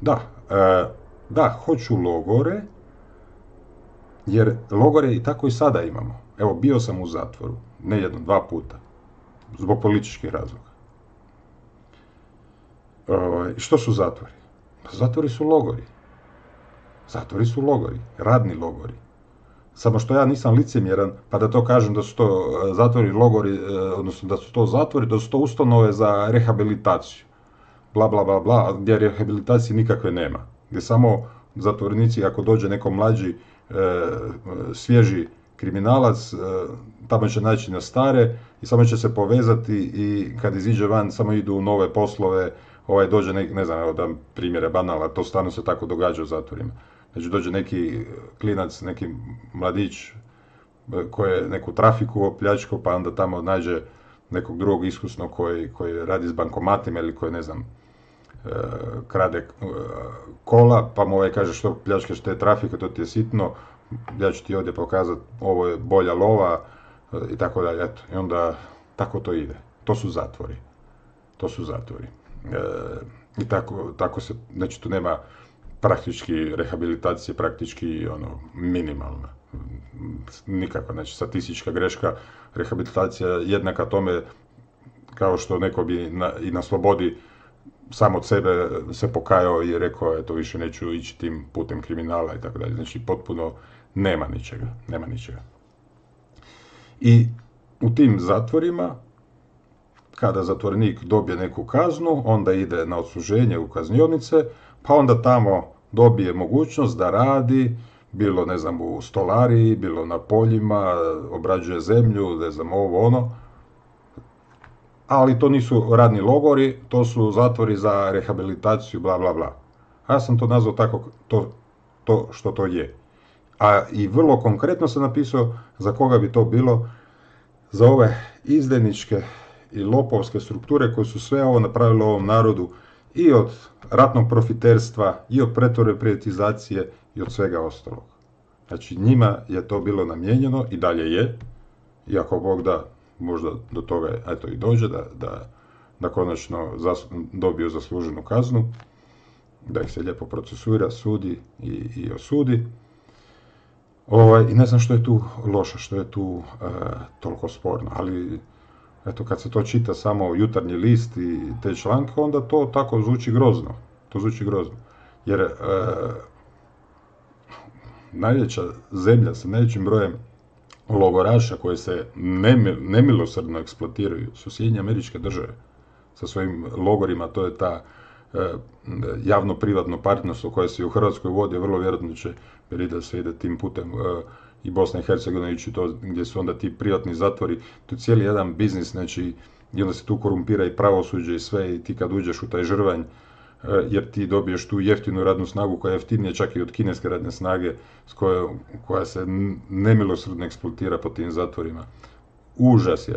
Da, da, hoću logore, jer logore i tako i sada imamo. Evo, bio sam u zatvoru, ne jedno, dva puta, zbog političkih razloga. Što su zatvori? Pa zatvori su logori. Zatvori su logori, radni logori. Samo što ja nisam licemjeran, pa da to kažem da su to zatvori, logori, odnosno da su to zatvori, da su to ustanove za rehabilitaciju. Bla, bla, bla, bla, gdje rehabilitacije nikakve nema. Gdje samo zatvornici, ako dođe neko mlađi, svježi kriminalac, tamo će naći na stare i samo će se povezati i kad iziđe van samo idu u nove poslove, dođe ne znam, evo da primjere banala, to stvarno se tako događa u zatvorima. Znači dođe neki klinac, neki mladić koji je neku trafiku opljačkao, pa onda tamo nađe nekog drugog iskusnog koji radi s bankomatima ili koji, ne znam, krade kola, pa mu kaže što pljačkaš te trafike, to ti je sitno, ja ću ti ovdje pokazati, ovo je bolja lova, i tako dalje, eto. I onda tako to ide. To su zatvori. To su zatvori. I tako se, znači tu nema praktički rehabilitacije, praktički minimalna. Nikako, znači statistička greška, rehabilitacija jednaka tome kao što neko bi i na slobodi sam od sebe se pokajao i rekao, eto više neću ići tim putem kriminala i tako dalje. Znači potpuno nema ničega. I u tim zatvorima, kada zatvorenik dobije neku kaznu, onda ide na odsluženje u kaznionice, pa onda tamo dobije mogućnost da radi, bilo, ne znam, u stolariji, bilo na poljima, obrađuje zemlju, ne znam, ovo, ono. Ali to nisu radni logori, to su zatvori za rehabilitaciju, bla, bla, bla. A ja sam to nazvao tako, to što to je. A i vrlo konkretno sam napisao za koga bi to bilo, za ove izdajničke i lopovske strukture koje su sve ovo napravile ovom narodu i od ratnog profiterstva, i od pretvorbe, privatizacije i od svega ostalog. Znači njima je to bilo namijenjeno i dalje je, i ako Bog da, možda do toga eto i dođe, da konačno dobiju zasluženu kaznu, da ih se lijepo procesuira, sudi i osudi. I ne znam što je tu loše, što je tu toliko sporno, ali eto kad se to čita samo Jutarnji list i te članke, onda to tako zvuči grozno. To zvuči grozno. Jer najveća zemlja sa najvećim brojem logoraša koje se nemilosrdno eksploatiraju su Sjedinjene Američke Države sa svojim logorima. To je ta javno-privatno partnerstvo koje se u Hrvatskoj vodi, vrlo vjerojatno će da se ide tim putem i Bosna i Hercegovina ići to gdje su onda ti privatni zatvori, tu cijeli jedan biznis, znači i onda se tu korumpira i pravosuđe i sve, i ti kad uđeš u taj žrvanj, jer ti dobiješ tu jeftinu radnu snagu koja je jeftinija čak i od kineske radne snage koja se nemilosrdno eksploatira po tim zatvorima. Užas je.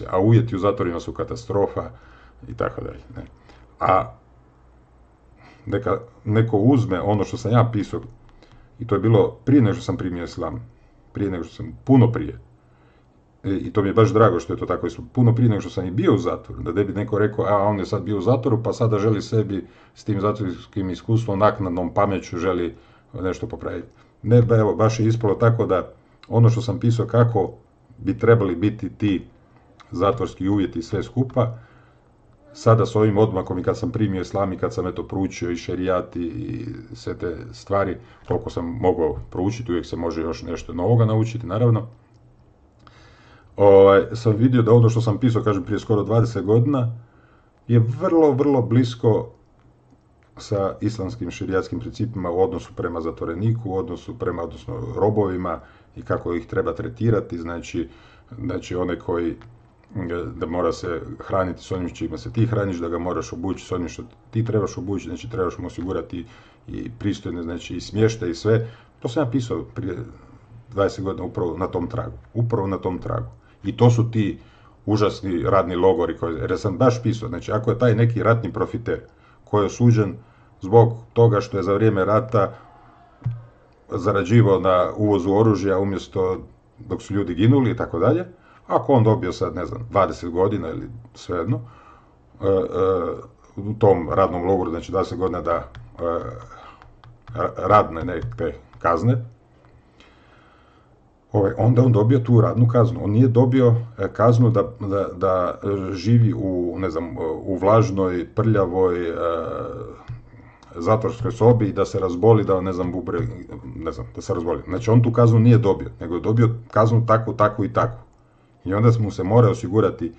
A uvjeti u zatvorima su katastrofa i tako dalje. A neka neko uzme ono što sam ja pisao, i to je bilo prije nego što sam primio islam, puno prije. I to mi je baš drago što je to tako, puno prije nego što sam i bio u zatvoru, da ne bi neko rekao, a on je sad bio u zatvoru, pa sada želi sebi s tim zatvorskim iskustvom, naknadnom pameću želi nešto popraviti. Ne, evo, baš je ispalo tako da ono što sam pisao kako bi trebali biti ti zatvorski uvjeti i sve skupa, sada s ovim odmakom i kad sam primio islam i kad sam proučio i šerijat i sve te stvari, koliko sam mogao proučiti, uvijek se može još nešto novoga naučiti, naravno, sam vidio da ono što sam pisao, kažem, prije skoro 20 godina, je vrlo, vrlo blisko sa islamskim šerijatskim principima u odnosu prema zatvoreniku, u odnosu prema, odnosno, robovima i kako ih treba tretirati, znači one koji da mora se hraniti s onim čime se ti hraniš, da ga moraš obući s onim što ti trebaš obući, znači trebaš mu osigurati i pristojne, znači i smještaj i sve. To sam ja pisao prije 20 godina upravo na tom tragu. I to su ti užasni radni logori, jer sam baš pisao, znači ako je taj neki ratni profiter koji je osuđen zbog toga što je za vrijeme rata zarađivao na uvozu oružja umjesto dok su ljudi ginuli i tako dalje, ako on dobio sad, ne znam, 20 godina ili svejedno, u tom radnom logoru, znači 20 godina da radne neke kazne, onda on dobio tu radnu kaznu. On nije dobio kaznu da živi u, ne znam, u vlažnoj, prljavoj, zatvorskoj sobi i da se razboli, da ne znam, da se razboli. Znači on tu kaznu nije dobio, nego je dobio kaznu takvu i takvu. I onda mu se mora osigurati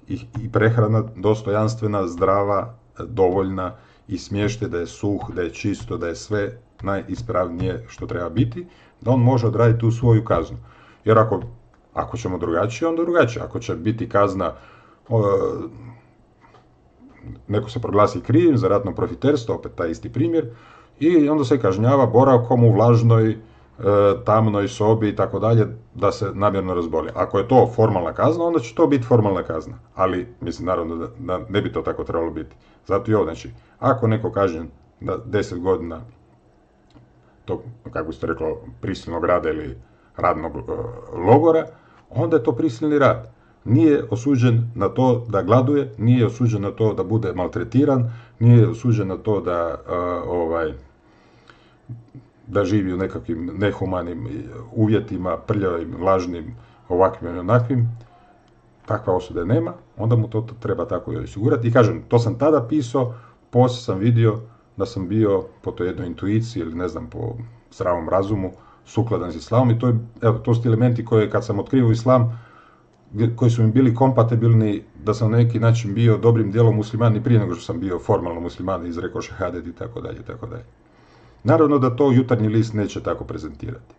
i prehrana dostojanstvena, zdrava, dovoljna, i smještaj da je suh, da je čisto, da je sve najispravnije što treba biti, da on može odraditi tu svoju kaznu. Jer ako ćemo drugačije, onda drugačije. Ako će biti kazna, neko se proglasi krivim za ratno profiterstvo, opet taj isti primjer, i onda se kažnjava boravkom u vlažnoj, tamnoj sobi i tako dalje, da se namjerno razboli. Ako je to formalna kazna, onda će to biti formalna kazna. Ali, mislim, naravno da ne bi to tako trebalo biti. Zato i ovo, znači, ako neko kažnjen da 10 godina to, kako biste reklo, prisilnog rada ili radnog logora, onda je to prisilni rad. Nije osuđen na to da gladuje, nije osuđen na to da bude maltretiran, nije osuđen na to da živi u nekakvim nehumanim uvjetima, prljavim, vlažnim, ovakvim i onakvim. Takva osuda nema, onda mu to treba tako i osigurati. I kažem, to sam tada pisao, poslije sam vidio da sam bio po toj jednoj intuiciji ili ne znam, po zdravom razumu, sukladan s islamom, i to su ti elementi koje kad sam otkrio islam, koji su mi bili kompatibilni, da sam na neki način bio dobrim dijelom musliman i prije nego što sam bio formalno musliman i izrekao šehadet i tako dalje, i tako dalje. Naravno da to Jutarnji list neće tako prezentirati.